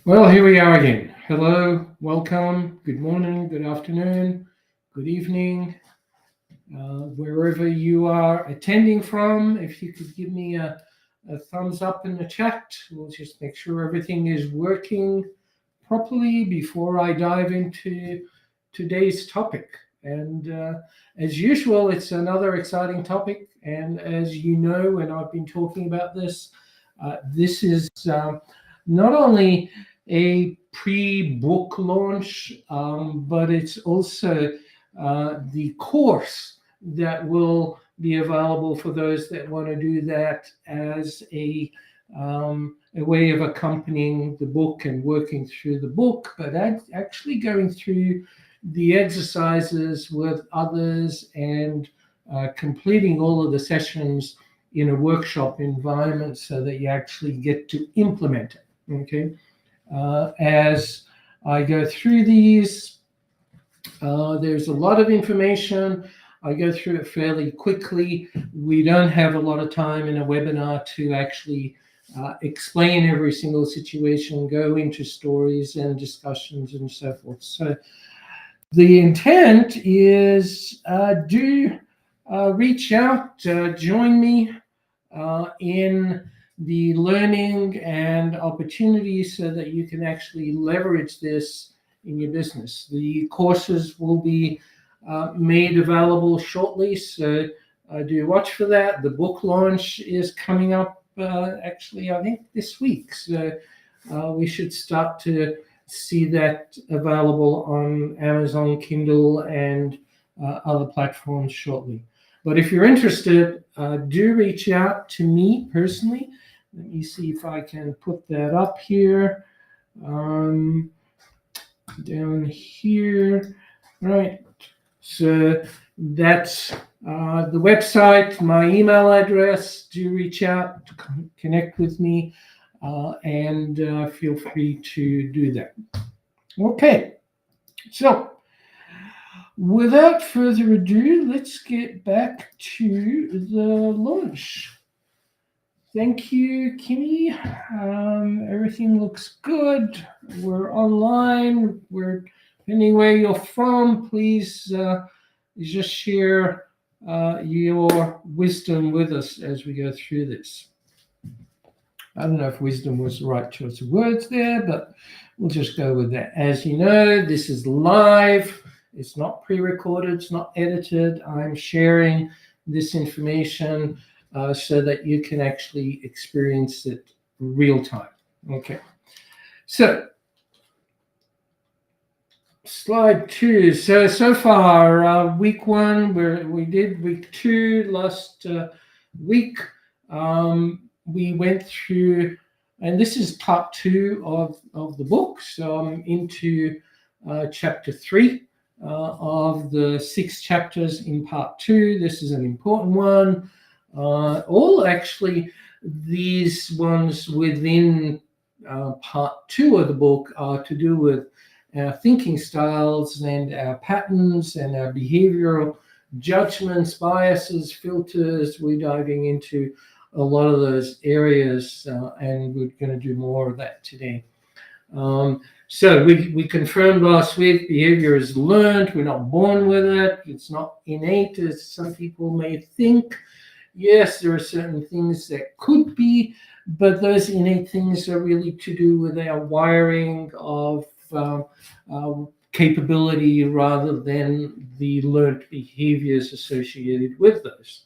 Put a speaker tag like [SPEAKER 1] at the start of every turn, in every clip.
[SPEAKER 1] Well, here we are again. Hello, welcome, good morning, good afternoon, good evening, wherever you are attending from. If you could give me a thumbs up in the chat, we'll just make sure everything is working properly before I dive into today's topic. And as usual, it's another exciting topic. And as you know, when I've been talking about this, this is not only a pre-book launch, but it's also the course that will be available for those that want to do that as a way of accompanying the book and working through the book, but actually going through the exercises with others and completing all of the sessions in a workshop environment so that you actually get to implement it. Okay. As I go through these, there's a lot of information. I go through it fairly quickly. We don't have a lot of time in a webinar to actually explain every single situation, go into stories and discussions and so forth. So the intent is do reach out, join me in the learning and opportunities so that you can actually leverage this in your business. The courses will be made available shortly, so do watch for that. The book launch is coming up actually, I think, this week. So we should start to see that available on Amazon Kindle and other platforms shortly. But if you're interested, do reach out to me personally. Let me see if I can put that up here. Down here. Right. So that's the website, my email address. Do reach out, connect with me, and feel free to do that. Okay. So without further ado, let's get back to the launch. Thank you, Kimmy. Everything looks good. We're online. Depending where you're from, please just share your wisdom with us as we go through this. I don't know if wisdom was the right choice of words there, but we'll just go with that. As you know, this is live. It's not pre-recorded. It's not edited. I'm sharing this information so that you can actually experience it real time. Okay. So slide 2. So far, week 1, we did week 2 last week. We went through, and this is part 2 of the book. So I'm into chapter 3 of the 6 chapters in part 2. This is an important one. All actually, these ones within part 2 of the book are to do with our thinking styles and our patterns and our behavioral judgments, biases, filters. We're diving into a lot of those areas, and we're going to do more of that today. So we confirmed last week, behavior is learned. We're not born with it. It's not innate, as some people may think. Yes, there are certain things that could be, but those innate things are really to do with our wiring of capability rather than the learned behaviors associated with those.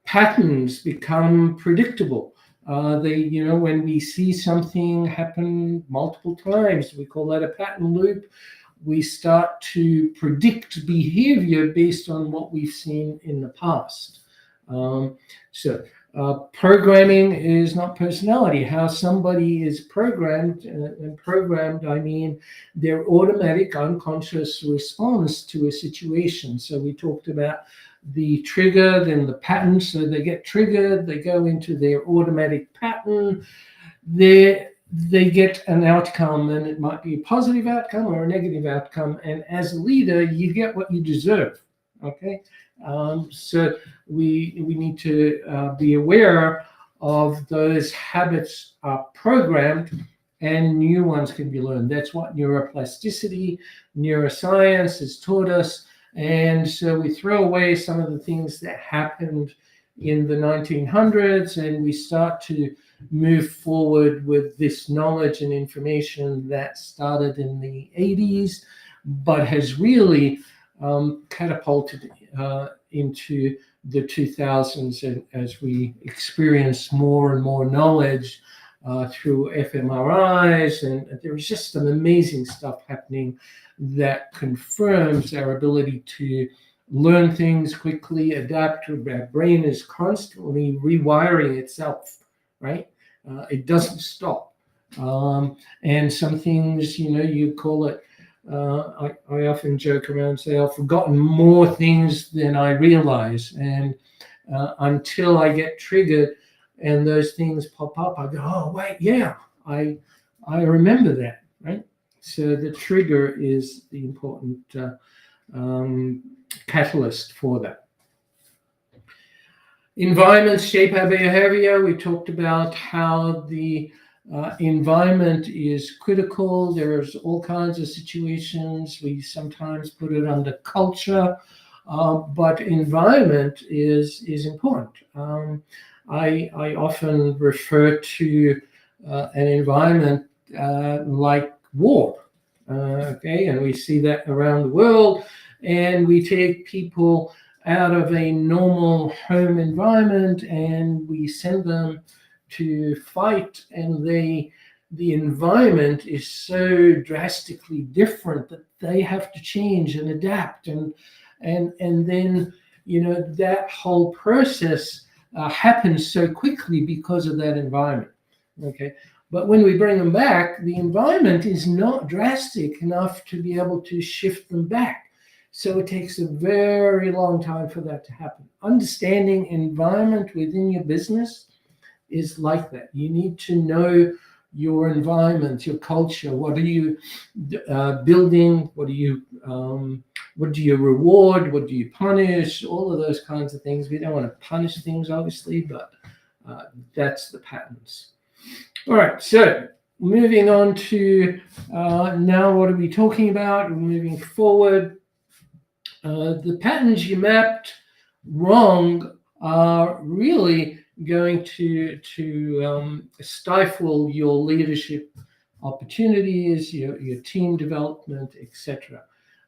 [SPEAKER 1] Patterns become predictable. When we see something happen multiple times, we call that a pattern loop. We start to predict behavior based on what we've seen in the past. Programming is not personality. How somebody is programmed, and programmed, I mean their automatic unconscious response to a situation. So we talked about the trigger, then the pattern. So they get triggered, they go into their automatic pattern, they get an outcome, and it might be a positive outcome or a negative outcome. And as a leader, you get what you deserve. Okay. So we need to be aware of those habits are programmed, and new ones can be learned. That's what neuroplasticity, neuroscience has taught us. And so we throw away some of the things that happened in the 1900s, and we start to move forward with this knowledge and information that started in the 80s, but has really catapulted into the 2000s as we experience more and more knowledge through fMRIs, and there's just some amazing stuff happening that confirms our ability to learn things quickly, adapt. Our brain is constantly rewiring itself, right? It doesn't stop. And some things, you call it, I often joke around and say, I've forgotten more things than I realize. And until I get triggered and those things pop up, I go, oh, wait, yeah, I remember that, right? So the trigger is the important catalyst for that. Environments shape our behavior. We talked about how the environment is critical. There's all kinds of situations. We sometimes put it under culture, but environment is important. I often refer to an environment like war, okay? And we see that around the world, and we take people out of a normal home environment and we send them to fight, and the environment is so drastically different that they have to change and adapt, and then that whole process happens so quickly because of that environment. Okay, but when we bring them back, the environment is not drastic enough to be able to shift them back. So it takes a very long time for that to happen. Understanding environment within your business is like that. You need to know your environment, your culture. What are you building? What do you reward? What do you punish? All of those kinds of things. We don't want to punish things, obviously, but that's the patterns. All right, so moving on to now, what are we talking about? We're moving forward. The patterns you mapped wrong are really going to stifle your leadership opportunities, your team development, etc.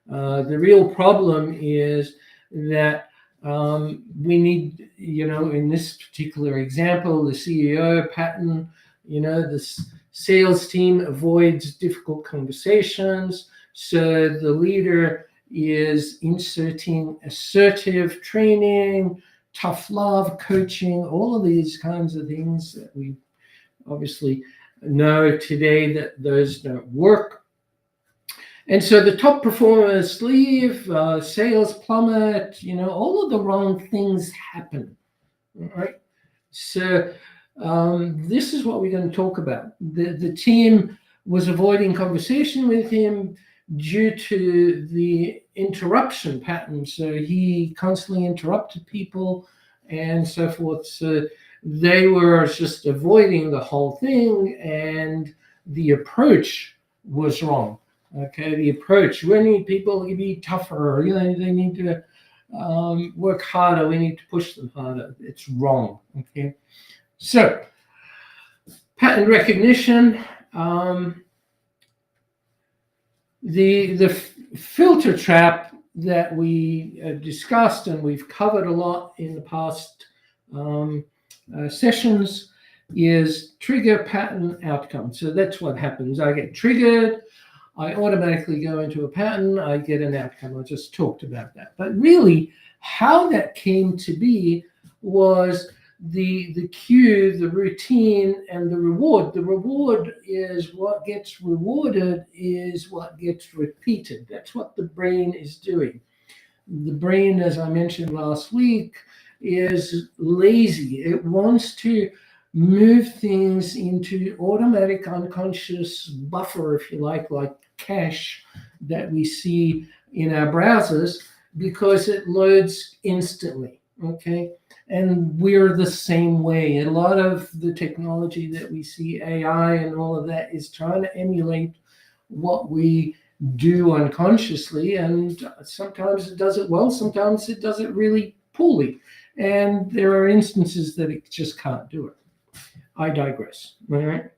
[SPEAKER 1] The real problem is that we need, in this particular example, the CEO pattern, the sales team avoids difficult conversations, so the leader is inserting assertive training, tough love, coaching, all of these kinds of things that we obviously know today that those don't work. And so the top performers leave, sales plummet, all of the wrong things happen, right? So this is what we're going to talk about. The team was avoiding conversation with him due to the interruption pattern. So he constantly interrupted people and so forth. So they were just avoiding the whole thing, and the approach was wrong. Okay, the approach, we need people to be tougher, they need to work harder, we need to push them harder. It's wrong. Okay, so pattern recognition. The filter trap that we discussed and we've covered a lot in the past sessions is trigger, pattern, outcome. So that's what happens. I get triggered, I automatically go into a pattern, I get an outcome. I just talked about that. But really, how that came to be was the cue, the routine, and the reward. The reward is what gets rewarded is what gets repeated. That's what the brain is doing. The brain, as I mentioned last week, is lazy. It wants to move things into automatic unconscious buffer, if you like cache that we see in our browsers, because it loads instantly. Okay, And we're the same way. A lot of the technology that we see, AI and all of that, is trying to emulate what we do unconsciously. And sometimes it does it well, sometimes it does it really poorly. And there are instances that it just can't do it. I digress. All right.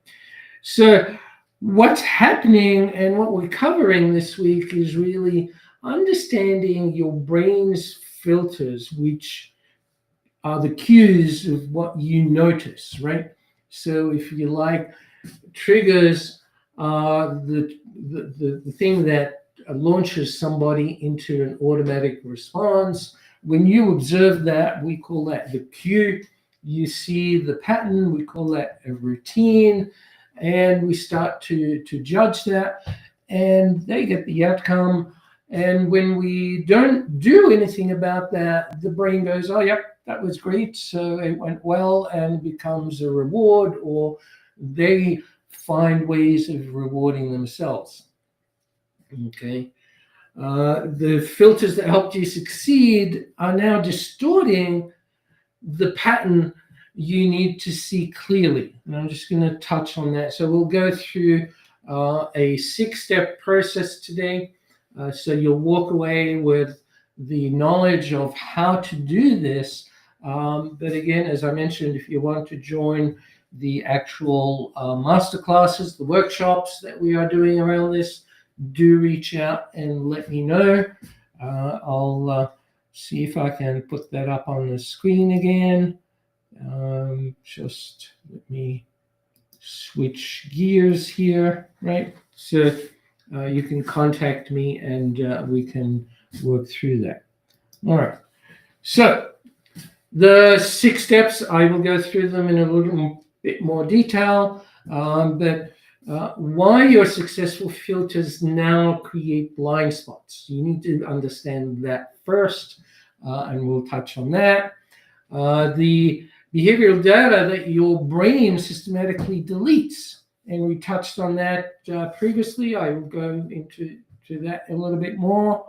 [SPEAKER 1] So, what's happening and what we're covering this week is really understanding your brain's filters, which are the cues of what you notice, right? So, if you like, triggers are the thing that launches somebody into an automatic response. When you observe that, we call that the cue. You see the pattern, we call that a routine, and we start to judge that, and they get the outcome. And when we don't do anything about that, the brain goes, oh, yep, that was great, so it went well, and becomes a reward, or they find ways of rewarding themselves. Okay. The filters that helped you succeed are now distorting the pattern you need to see clearly. And I'm just going to touch on that. So we'll go through a 6-step process today. So you'll walk away with the knowledge of how to do this. But again, as I mentioned, if you want to join the actual masterclasses, the workshops that we are doing around this, do reach out and let me know. I'll see if I can put that up on the screen again. Just let me switch gears here, right? So you can contact me and we can work through that. All right. So the 6 steps, I will go through them in a little bit more detail, but why your successful filters now create blind spots. You need to understand that first, and we'll touch on that. The behavioral data that your brain systematically deletes, and we touched on that previously. I will go into that a little bit more.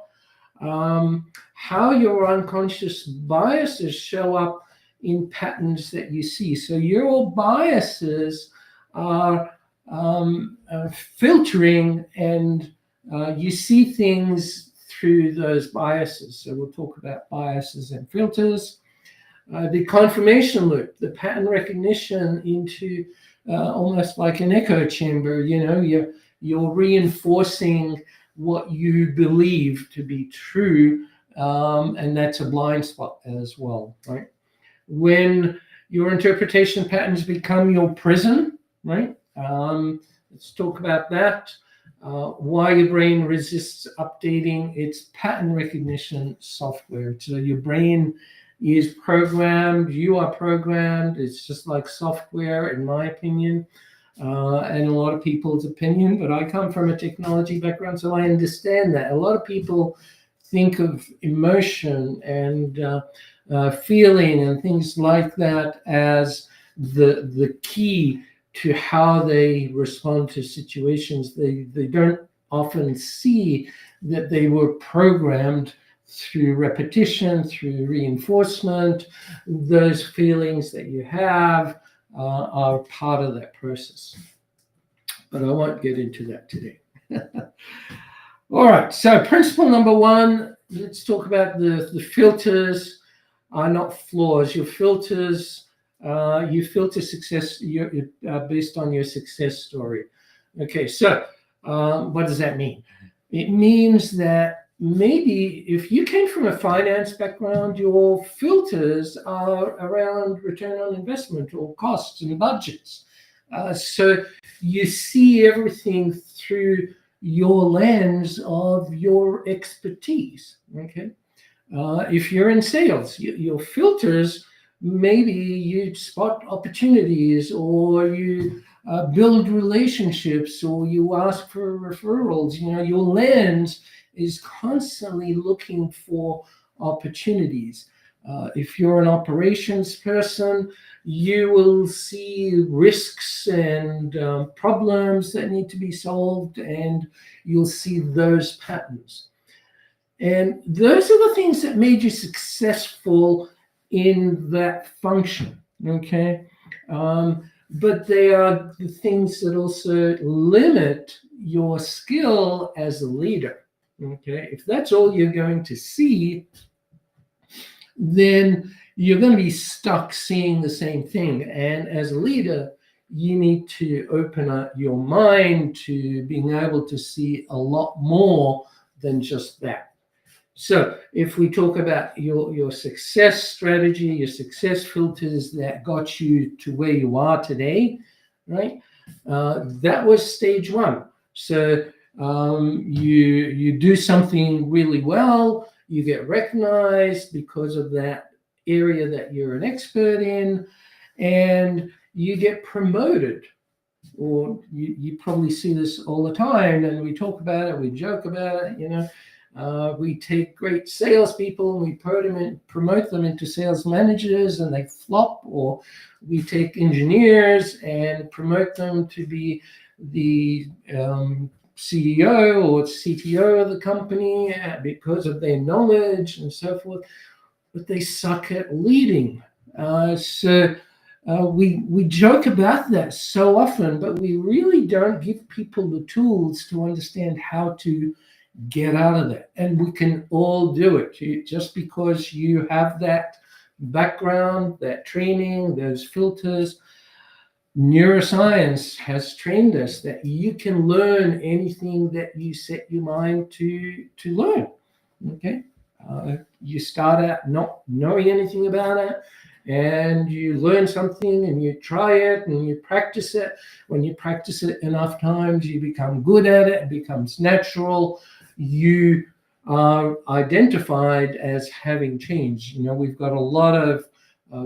[SPEAKER 1] How your unconscious biases show up in patterns that you see. So your biases are filtering, and you see things through those biases. So we'll talk about biases and filters. The confirmation loop, the pattern recognition into almost like an echo chamber. You know, you're reinforcing what you believe to be true, and that's a blind spot as well, right? When your interpretation patterns become your prison, right? Let's talk about that. Why your brain resists updating its pattern recognition software. So your brain is programmed, you are programmed. It's just like software, in my opinion, and a lot of people's opinion. But I come from a technology background, so I understand that. A lot of people think of emotion and feeling and things like that as the key to how they respond to situations. They don't often see that they were programmed through repetition, through reinforcement. Those feelings that you have are part of that process. But I won't get into that today. All right, so principle number 1, let's talk about the filters are not flaws. Your filters, you filter success based on your success story. Okay, so what does that mean? It means that maybe if you came from a finance background, your filters are around return on investment or costs and budgets. So you see everything through your lens of your expertise, okay? If you're in sales, your filters, maybe you spot opportunities, or you build relationships, or you ask for referrals. You know, your lens is constantly looking for opportunities. If you're an operations person, you will see risks and problems that need to be solved, and you'll see those patterns. And those are the things that made you successful in that function. Okay. But they are the things that also limit your skill as a leader. Okay. If that's all you're going to see, then you're going to be stuck seeing the same thing. And as a leader, you need to open up your mind to being able to see a lot more than just that. So if we talk about your success strategy, your success filters that got you to where you are today, right? That was stage one. So you do something really well, you get recognized because of that area that you're an expert in, and you get promoted. Or you probably see this all the time, and we talk about it, we joke about it, we take great salespeople and we promote them into sales managers and they flop, or we take engineers and promote them to be the CEO or CTO of the company because of their knowledge and so forth, but they suck at leading. We joke about that so often, but we really don't give people the tools to understand how to get out of that. And we can all do it. Just because you have that background, that training, those filters, neuroscience has trained us that you can learn anything that you set your mind to learn. Okay. You start out not knowing anything about it, and you learn something and you try it and you practice it. When you practice it enough times, you become good at it. It becomes natural. You are identified as having changed. We've got a lot of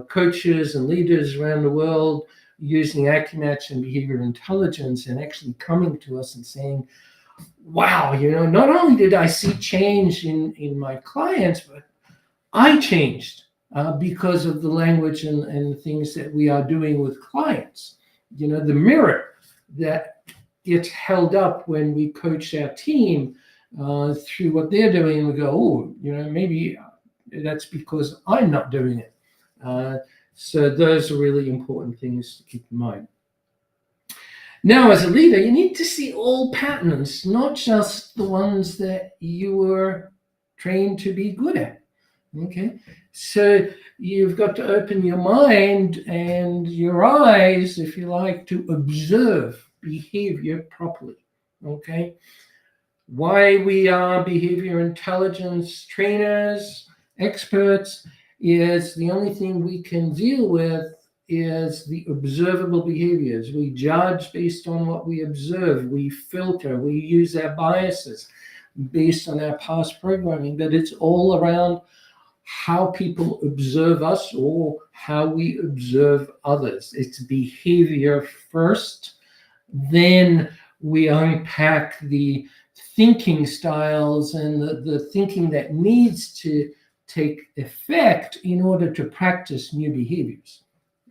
[SPEAKER 1] coaches and leaders around the world using Acumatch and behavior intelligence and actually coming to us and saying, wow, not only did I see change in my clients, but I changed because of the language and things that we are doing with clients. The mirror that gets held up when we coach our team through what they're doing, and we go, oh, maybe that's because I'm not doing it. So those are really important things to keep in mind. Now, as a leader, you need to see all patterns, not just the ones that you were trained to be good at. Okay, so you've got to open your mind and your eyes, if you like, to observe behavior properly. Okay, why we are behavior intelligence trainers, experts, is the only thing we can deal with is the observable behaviors. We judge based on what we observe. We filter. We use our biases based on our past programming. But it's all around how people observe us or how we observe others. It's behavior first. Then we unpack the thinking styles and the thinking that needs to take effect in order to practice new behaviors.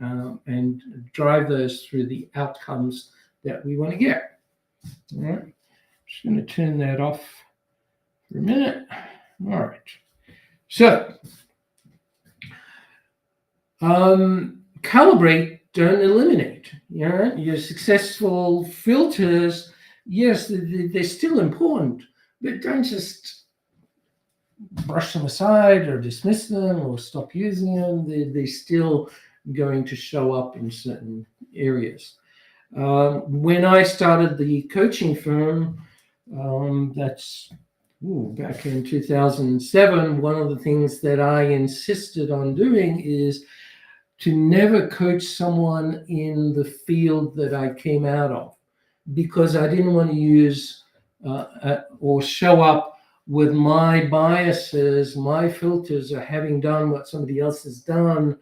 [SPEAKER 1] And drive those through the outcomes that we want to get. All right, just going to turn that off for a minute. All right, so calibrate, don't eliminate. Your successful filters, yes, they're still important, but don't just brush them aside or dismiss them or stop using them. They're still going to show up in certain areas. When I started the coaching firm, that's back in 2007, one of the things that I insisted on doing is to never coach someone in the field that I came out of, because I didn't want to use or show up with my biases, my filters, or having done what somebody else has done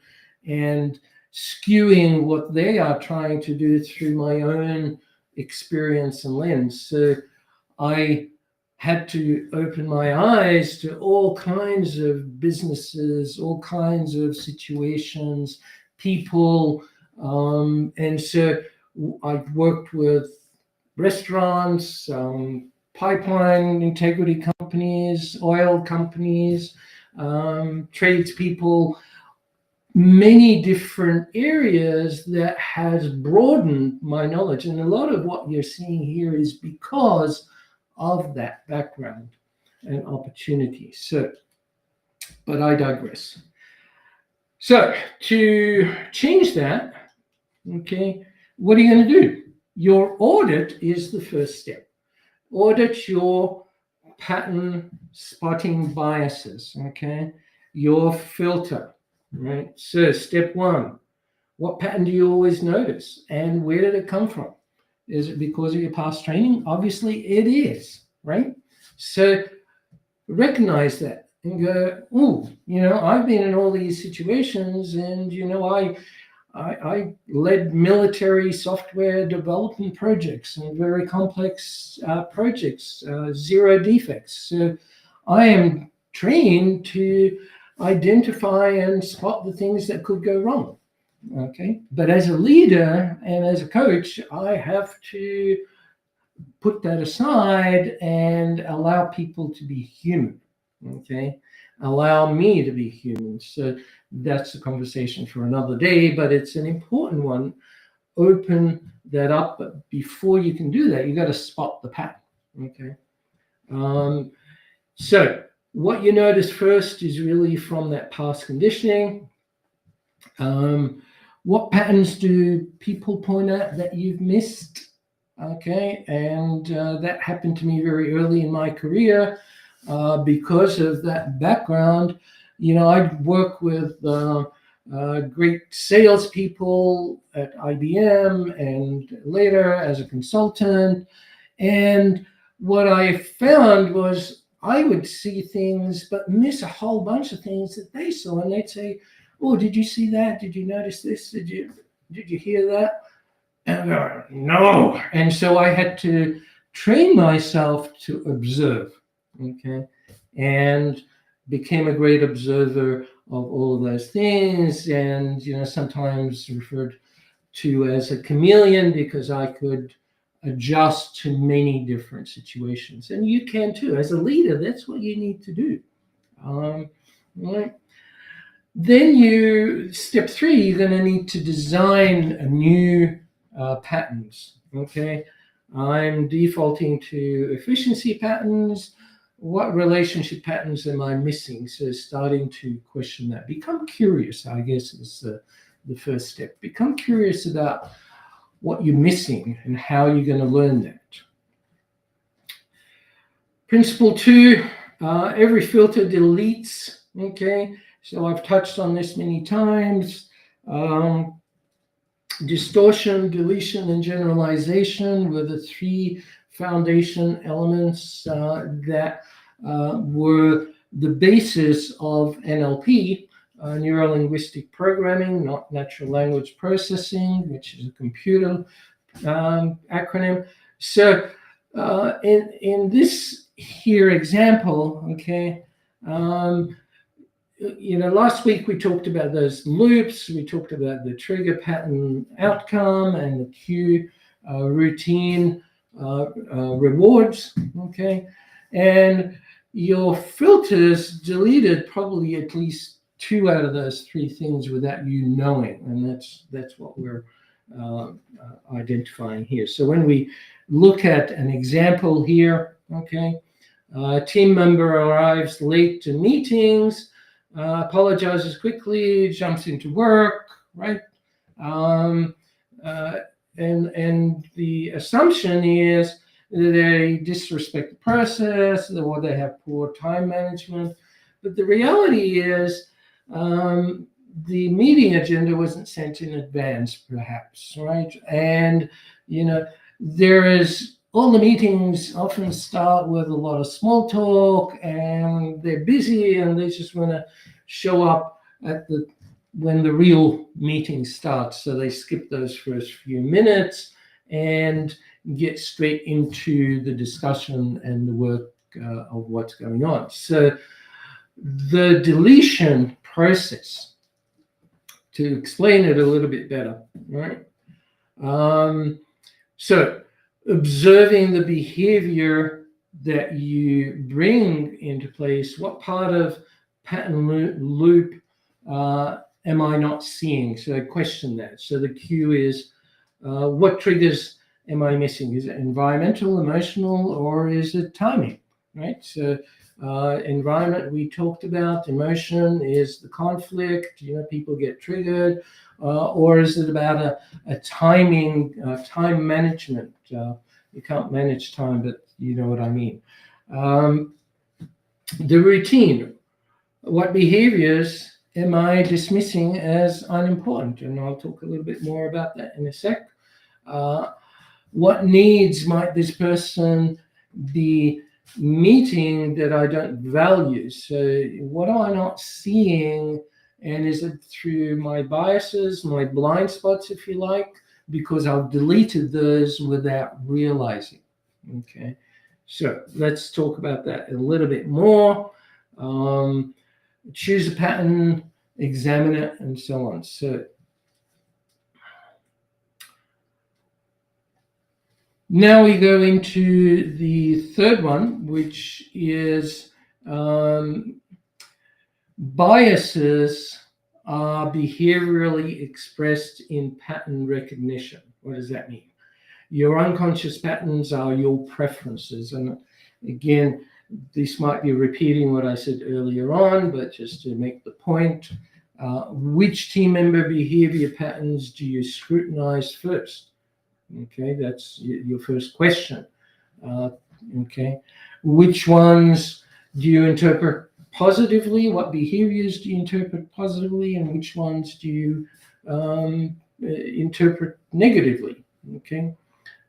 [SPEAKER 1] and skewing what they are trying to do through my own experience and lens. So I had to open my eyes to all kinds of businesses, all kinds of situations, people. And so I worked with restaurants, pipeline integrity companies, oil companies, tradespeople, many different areas that has broadened my knowledge. And a lot of what you're seeing here is because of that background and opportunity. So, but I digress. So to change that, okay, what are you going to do? Your audit is the first step. Audit your pattern spotting biases, okay? Your filter, right? So step one, what pattern do you always notice and where did it come from? Is it because of your past training? Obviously it is, right? So recognize that and go, oh, I've been in all these situations and, I led military software development projects and very complex projects, zero defects. So I am trained to identify and spot the things that could go wrong. Okay. But as a leader and as a coach, I have to put that aside and allow people to be human. Okay. Allow me to be human. So that's a conversation for another day, but it's an important one. Open that up, but before you can do that, you got to spot the pattern. Okay. So what you notice first is really from that past conditioning. What patterns do people point out that you've missed? Okay, and that happened to me very early in my career because of that background. I'd work with great salespeople at IBM and later as a consultant. And what I found was I would see things but miss a whole bunch of things that they saw. And they'd say, oh, did you see that? Did you notice this? Did you hear that? And no. And so I had to train myself to observe, okay, and became a great observer of all of those things. And, sometimes referred to as a chameleon because I could adjust to many different situations. And you can too. As a leader, that's what you need to do. Right. Then step 3, you're going to need to design a new patterns. Okay, I'm defaulting to efficiency patterns. What relationship patterns am I missing? So starting to question that. Become curious, I guess, is the first step. Become curious about what you're missing and how you're going to learn that. Principle 2, every filter deletes. Okay, so I've touched on this many times. Distortion, deletion, and generalization were the 3 foundation elements that were the basis of NLP, neuro-linguistic programming, not natural language processing, which is a computer acronym. So in this here example, okay, last week we talked about those loops. We talked about the trigger pattern outcome and the cue routine rewards. Okay, and your filters deleted probably at least 2 out of those 3 things without you knowing, and that's what we're identifying here. So when we look at an example here, okay, a team member arrives late to meetings. Apologizes quickly, jumps into work, right? And the assumption is that they disrespect the process or they have poor time management. But the reality is the meeting agenda wasn't sent in advance, perhaps, right? And, there is all the meetings often start with a lot of small talk and they're busy and they just want to show up when the real meeting starts. So they skip those first few minutes and get straight into the discussion and the work of what's going on. So the deletion process, to explain it a little bit better, right? So observing the behavior that you bring into place, what part of pattern loop am I not seeing? So question that. So the cue is, what triggers am I missing? Is it environmental, emotional, or is it timing? Right. So environment we talked about. Emotion is the conflict. People get triggered, or is it about a timing, time management? You can't manage time, but you know what I mean. The routine. What behaviors am I dismissing as unimportant? And I'll talk a little bit more about that in a sec. What needs might this person be meeting that I don't value? So what am I not seeing? And is it through my biases, my blind spots, if you like, because I've deleted those without realizing? Okay, so let's talk about that a little bit more. Choose a pattern, examine it, and so on. So now we go into the third one, which is biases are behaviorally expressed in pattern recognition. What does that mean? Your unconscious patterns are your preferences. And again, this might be repeating what I said earlier on, but just to make the point, which team member behavior patterns do you scrutinize first? Okay, that's your first question. Okay, which ones do you interpret positively? What behaviors do you interpret positively, and which ones do you interpret negatively? Okay.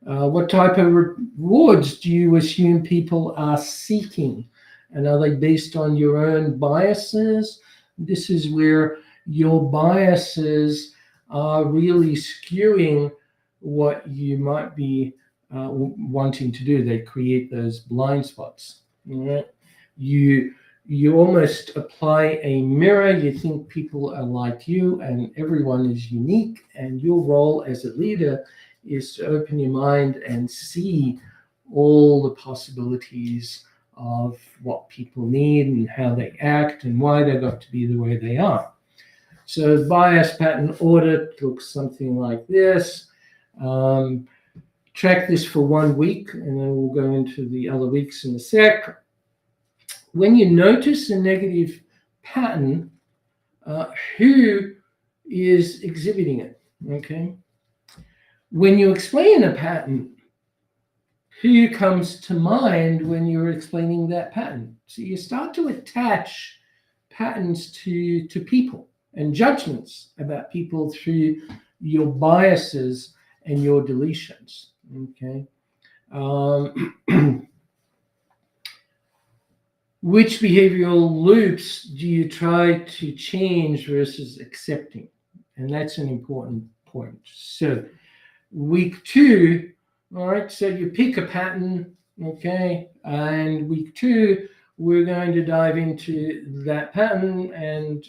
[SPEAKER 1] What type of rewards do you assume people are seeking? And are they based on your own biases? This is where your biases are really skewing what you might be wanting to do. They create those blind spots. Right? You almost apply a mirror. You think people are like you and everyone is unique, and your role as a leader is to open your mind and see all the possibilities of what people need and how they act and why they got to be the way they are. So bias pattern audit looks something like this. Track this for 1 week, and then we'll go into the other weeks in a sec. When you notice a negative pattern, who is exhibiting it? Okay. When you explain a pattern, who comes to mind when you're explaining that pattern? So you start to attach patterns to people and judgments about people through your biases and your deletions. Okay. Which behavioral loops do you try to change versus accepting? And that's an important point. So week 2, all right, so you pick a pattern, okay, and week 2, we're going to dive into that pattern. And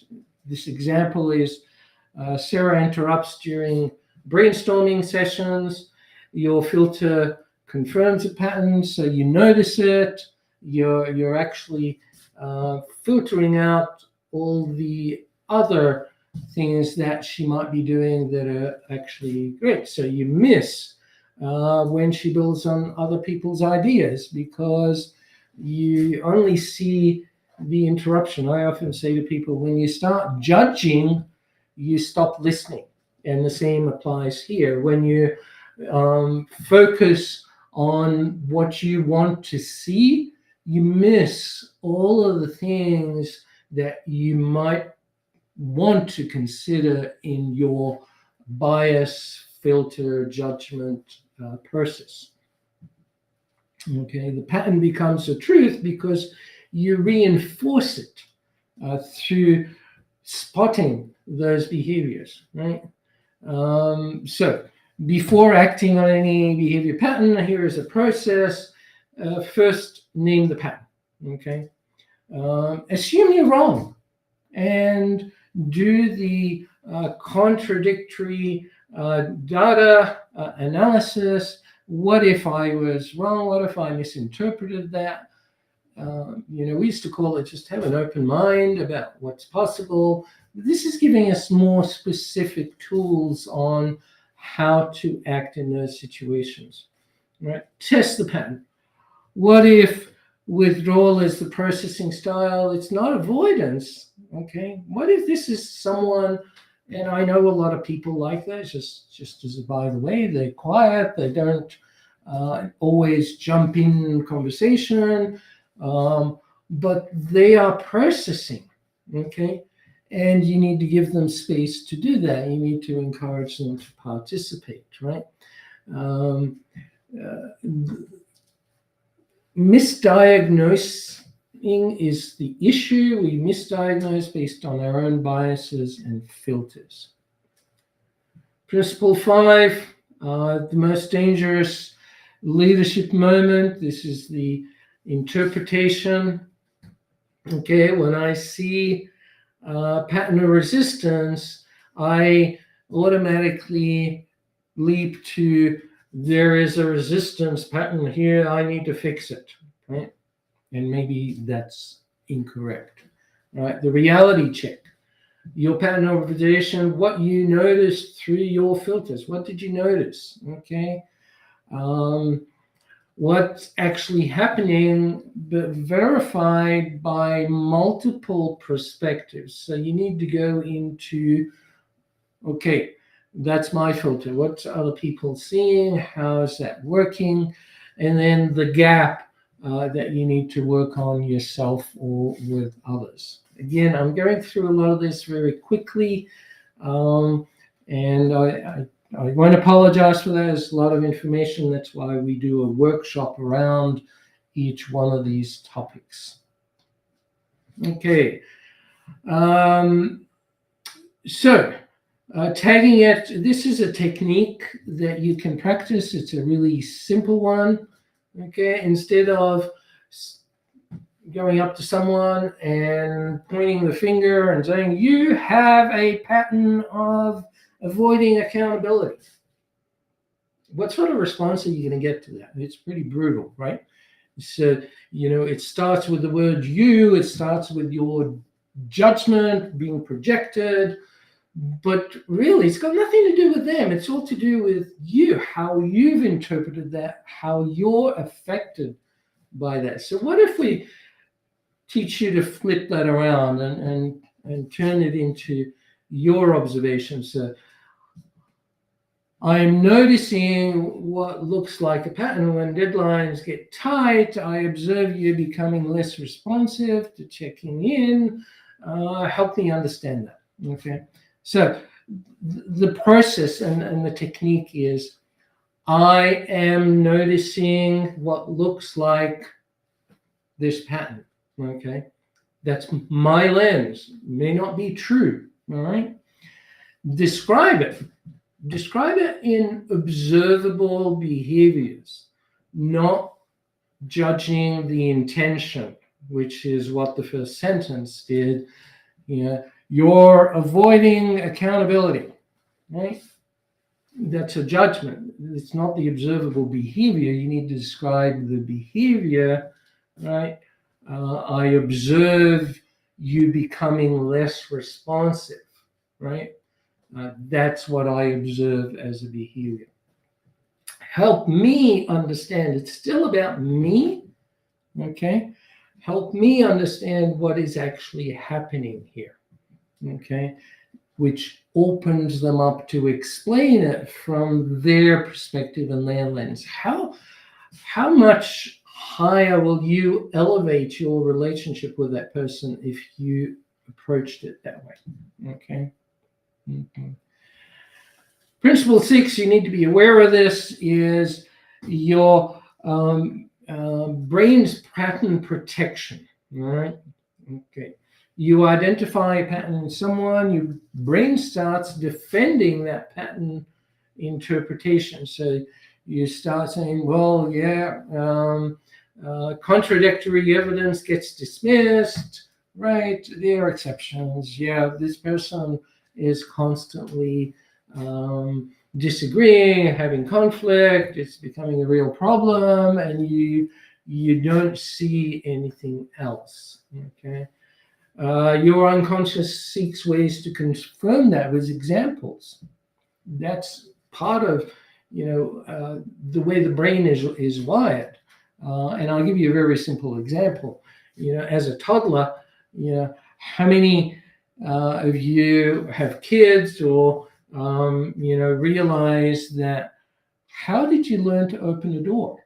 [SPEAKER 1] this example is Sarah interrupts during brainstorming sessions. Your filter confirms a pattern, so you notice it. You're actually filtering out all the other things that she might be doing that are actually great. So you miss when she builds on other people's ideas because you only see the interruption. I often say to people, when you start judging, you stop listening. And the same applies here. When you focus on what you want to see, you miss all of the things that you might want to consider in your bias, filter, judgment process. Okay, the pattern becomes a truth because you reinforce it through spotting those behaviors, right? So before acting on any behavior pattern, here is a process. First, name the pattern, okay? Assume you're wrong and do the contradictory data analysis. What if I was wrong? What if I misinterpreted that? we used to call it just have an open mind about what's possible. This is giving us more specific tools on how to act in those situations, right? Test the pattern. What if withdrawal is the processing style? It's not avoidance, okay? What if this is someone, and I know a lot of people like that, just as a by the way, they're quiet, they don't always jump in conversation, but they are processing, okay? And you need to give them space to do that. You need to encourage them to participate, right? Misdiagnosing is the issue. We misdiagnose based on our own biases and filters. Principle 5, the most dangerous leadership moment. This is the interpretation. Okay, when I see pattern of resistance, I automatically leap to there is a resistance pattern here, I need to fix it, right? And maybe that's incorrect, right? The reality check, your pattern of observation, what you noticed through your filters. What did you notice, okay? What's actually happening, but verified by multiple perspectives. So you need to go into, okay, that's my filter. What's other people seeing? How is that working? And then the gap that you need to work on yourself or with others. Again, I'm going through a lot of this very quickly, and I won't apologize for that. There's a lot of information. That's why we do a workshop around each one of these topics. Okay. Tagging it, this is a technique that you can practice. It's a really simple one. Okay, instead of going up to someone and pointing the finger and saying, you have a pattern of avoiding accountability. What sort of response are you going to get to that? It's pretty brutal, right? So, it starts with the word you, it starts with your judgment being projected, but really it's got nothing to do with them. It's all to do with you, how you've interpreted that, how you're affected by that. So what if we teach you to flip that around and turn it into your observations? So I'm noticing what looks like a pattern when deadlines get tight. I observe you becoming less responsive to checking in. Help me understand that. Okay. So the process and the technique is I am noticing what looks like this pattern. Okay. That's my lens. May not be true. All right. Describe it. Describe it in observable behaviors, not judging the intention, which is what the first sentence did. You're avoiding accountability, right? That's a judgment. It's not the observable behavior. You need to describe the behavior, right? I observe you becoming less responsive, right? That's what I observe as a behavior. Help me understand. It's still about me, okay? Help me understand what is actually happening here, okay? Which opens them up to explain it from their perspective and their lens. How much higher will you elevate your relationship with that person if you approached it that way, okay? Mm-hmm. Principle 6, you need to be aware of this, is your brain's pattern protection. All right. Okay. You identify a pattern in someone, your brain starts defending that pattern interpretation. So you start saying, well, yeah, contradictory evidence gets dismissed, right? There are exceptions. Yeah, this person is constantly disagreeing, having conflict, it's becoming a real problem, and you you don't see anything else. Okay. Your unconscious seeks ways to confirm that with examples. That's part of, the way the brain is wired. And I'll give you a very simple example. As a toddler, how many of you have kids or, realize that, how did you learn to open a door?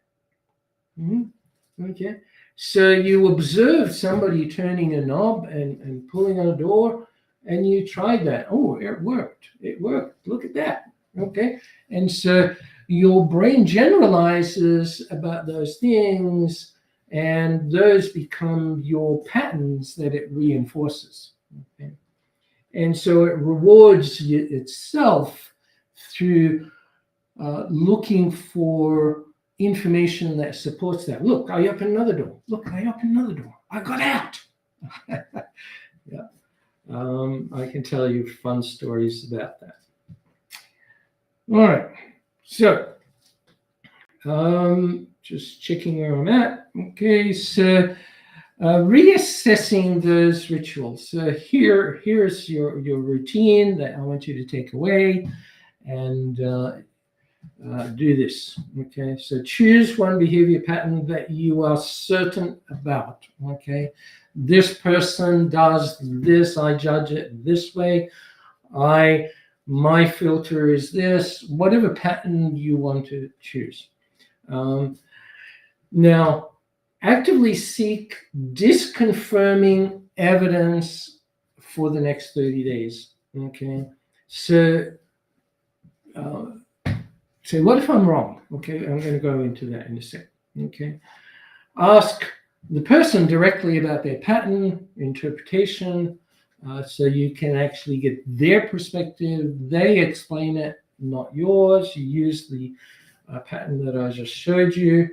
[SPEAKER 1] Okay. So you observed somebody turning a knob and pulling on a door, and you tried that. Oh, it worked. It worked. Look at that. Okay. And so your brain generalizes about those things, and those become your patterns that it reinforces. Okay. And so it rewards itself through looking for information that supports that. Look, I opened another door. Look, I opened another door. I got out. Yeah. I can tell you fun stories about that. All right. So, just checking where I'm at. Okay. So, reassessing those rituals. So here's your routine that I want you to take away and do this. Okay, so choose one behavior pattern that you are certain about. Okay, this person does this, I judge it this way. My filter is this. Whatever pattern you want to choose. Now, actively seek disconfirming evidence for the next 30 days. Okay, so say, what if I'm wrong? Okay, I'm going to go into that in a sec. Okay, ask the person directly about their pattern interpretation, so you can actually get their perspective. They explain it, not yours. You use the pattern that I just showed you.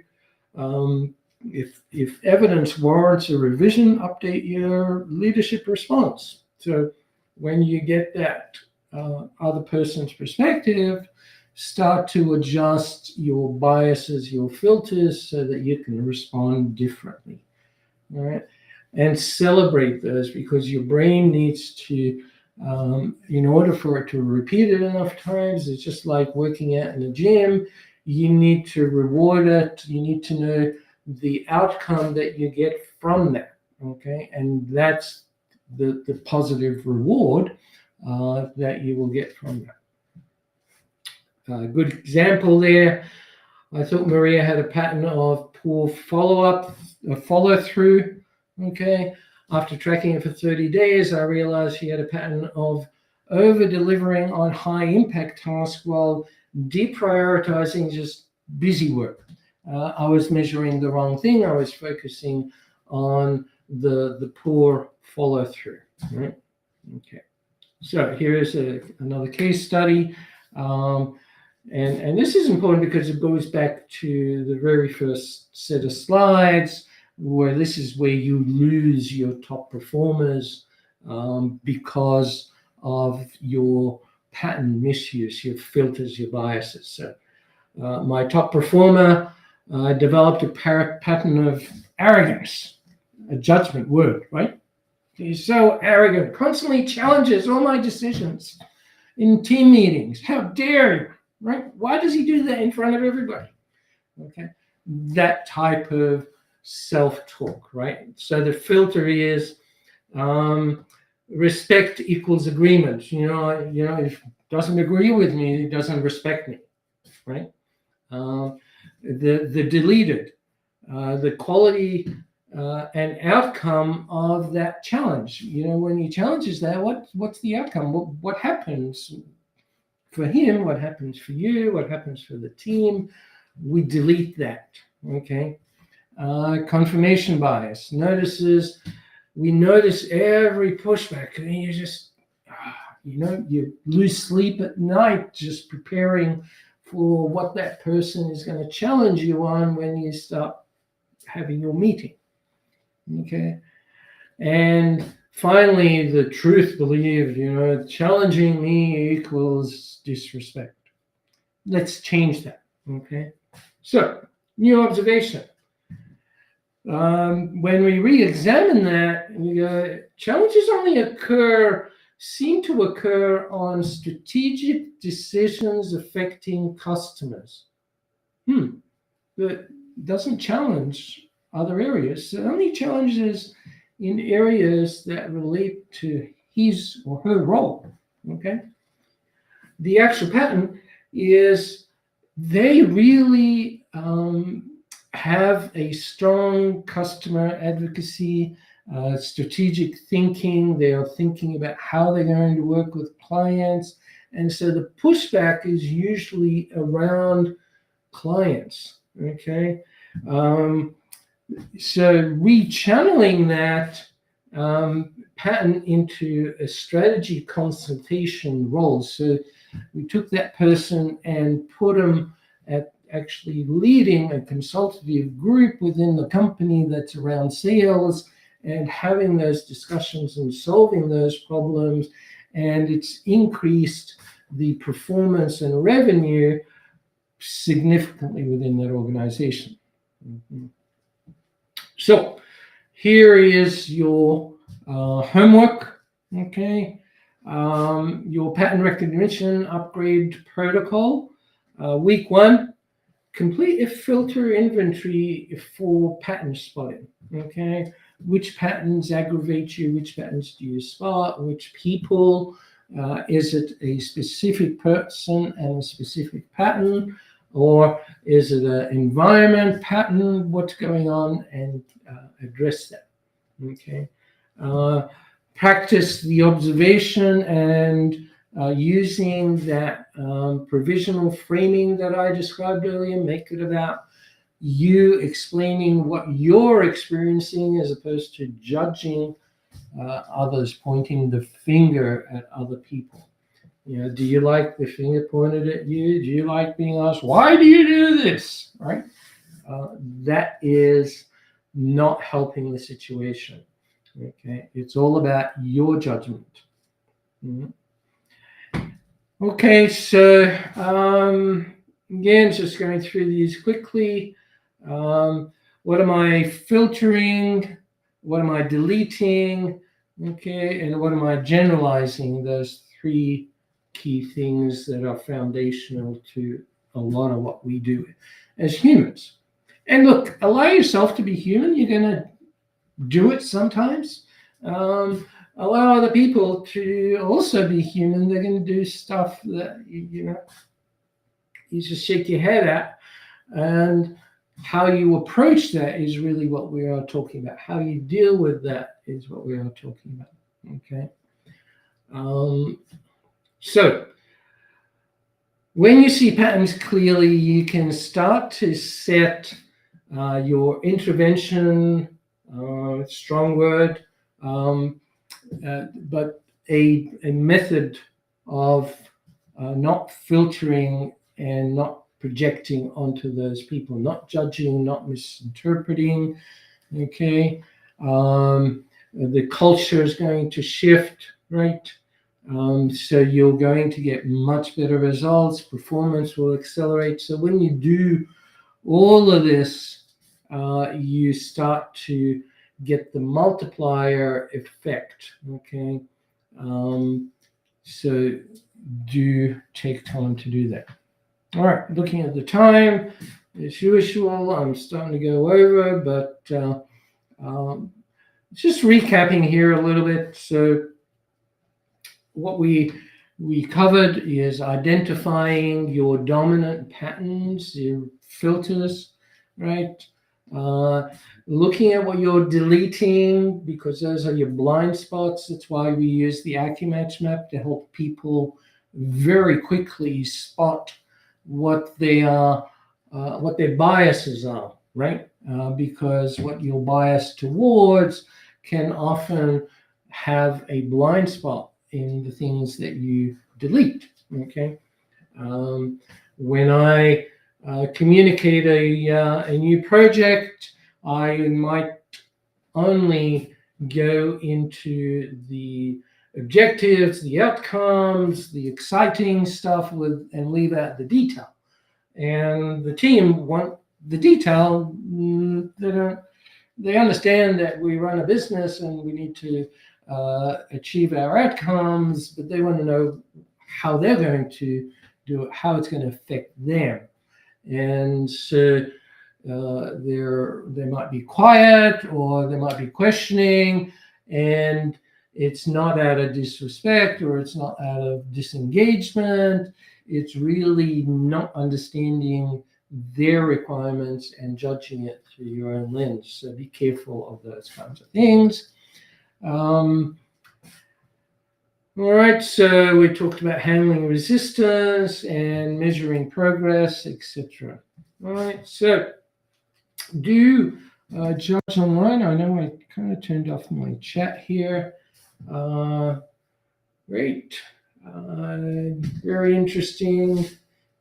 [SPEAKER 1] If evidence warrants a revision, update your leadership response. So when you get that other person's perspective, start to adjust your biases, your filters, so that you can respond differently. All right, and celebrate those, because your brain needs to, in order for it to repeat it enough times, it's just like working out in a gym. You need to reward it. You need to know the outcome that you get from that. Okay, and that's the positive reward that you will get from that. Good example there. I thought Maria had a pattern of poor follow through. Okay. After tracking it for 30 days, I realized she had a pattern of over delivering on high impact tasks while deprioritizing just busy work. I was measuring the wrong thing. I was focusing on the poor follow through. Right? Okay. So here is another case study. And this is important because it goes back to the very first set of slides, where this is where you lose your top performers because of your pattern misuse, your filters, your biases. So my top performer developed a pattern of arrogance, a judgment word, right? He's so arrogant, constantly challenges all my decisions in team meetings. How dare you? Right? Why does he do that in front of everybody? Okay, that type of self-talk, right? So the filter is respect equals agreement. If he doesn't agree with me, he doesn't respect me, right? The deleted, the quality and outcome of that challenge. When he challenges that, what's the outcome? What happens for him? What happens for you? What happens for the team? We delete that. Okay. Confirmation bias. We notice every pushback, and you just, you lose sleep at night just preparing for what that person is going to challenge you on when you start having your meeting. Okay. And finally, the truth believed, challenging me equals disrespect. Let's change that. Okay. So, new observation. when we re-examine that, we go, challenges only seem to occur on strategic decisions affecting customers. But doesn't challenge other areas. So only challenges in areas that relate to his or her role. Okay. The actual pattern is they really have a strong customer advocacy, strategic thinking. They are thinking about how they're going to work with clients. And so the pushback is usually around clients. Okay. So rechanneling that pattern into a strategy consultation role. So we took that person and put them at actually leading a consultative group within the company that's around sales and having those discussions and solving those problems. And it's increased the performance and revenue significantly within that organization. So here is your homework, okay? Your pattern recognition upgrade protocol. Week 1, complete a filter inventory for pattern spotting, okay? Which patterns aggravate you? Which patterns do you spot? Which people? Is it a specific person and a specific pattern? Or is it an environment pattern? What's going on? And address that, okay? Practice the observation and using that provisional framing that I described earlier. Make it about you explaining what you're experiencing as opposed to judging others, pointing the finger at other people. You know, do you like the finger pointed at you? Do you like being asked, why do you do this? Right? That is not helping the situation. Okay, it's all about your judgment. Okay, so again, just going through these quickly. What am I filtering? What am I deleting? Okay, and what am I generalizing? Those 3 key things that are foundational to a lot of what we do as humans. And look, allow yourself to be human. You're going to do it sometimes. Allow other people to also be human. They're going to do stuff that you just shake your head at. And how you approach that is really what we are talking about. How you deal with that is what we are talking about. Okay. So when you see patterns clearly, you can start to set your intervention, strong word, but a method of not filtering and not projecting onto those people, not judging, not misinterpreting. Okay. The culture is going to shift, right? So you're going to get much better results. Performance will accelerate. So when you do all of this, you start to get the multiplier effect. Okay. So do take time to do that. All right, looking at the time, as usual, I'm starting to go over, but just recapping here a little bit. So what we covered is identifying your dominant patterns, your filters, right? Looking at what you're deleting, because those are your blind spots. That's why we use the AccuMatch map to help people very quickly spot what they are, what their biases are, right? Because what you're biased towards can often have a blind spot in the things that you delete. Okay. When I communicate a new project, I might only go into the objectives, the outcomes, the exciting stuff and leave out the detail. And the team want the detail. They don't they understand that we run a business and we need to achieve our outcomes, but they want to know how they're going to do it, how it's going to affect them. And so they might be quiet, or they might be questioning, and it's not out of disrespect or it's not out of disengagement. It's really not understanding their requirements and judging it through your own lens. So be careful of those kinds of things. All right, so we talked about handling resistance and measuring progress, etc. All right, so do judge online. I know I kind of turned off my chat here. Great. Very interesting.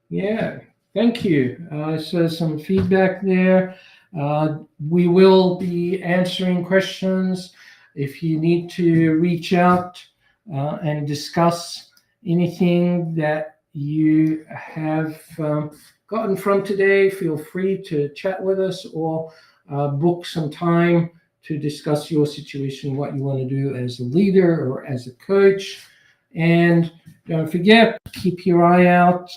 [SPEAKER 1] Yeah, thank you. So some feedback there. We will be answering questions. If you need to reach out and discuss anything that you have gotten from today, feel free to chat with us, or book some time to discuss your situation, what you want to do as a leader or as a coach. And don't forget, keep your eye out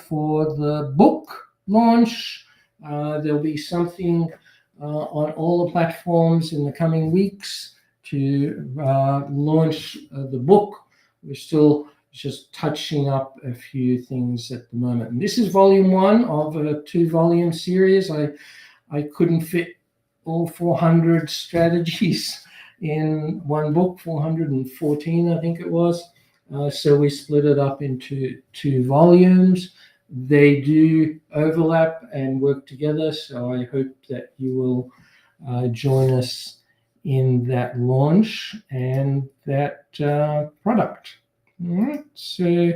[SPEAKER 1] for the book launch. There'll be something on all the platforms in the coming weeks to launch the book. We're still just touching up a few things at the moment. And this is volume 1 of a 2-volume series. I couldn't fit all 400 strategies in one book, 414, I think it was. So we split it up into 2 volumes. They do overlap and work together. So I hope that you will join us in that launch and that product. All right. So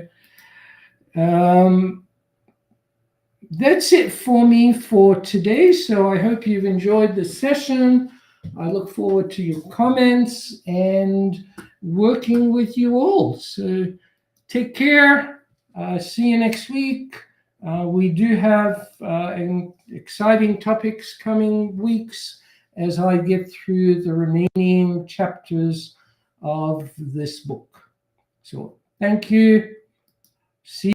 [SPEAKER 1] that's it for me for today. So I hope you've enjoyed the session. I look forward to your comments and working with you all. So take care. See you next week. We do have exciting topics coming weeks as I get through the remaining chapters of this book. So thank you. See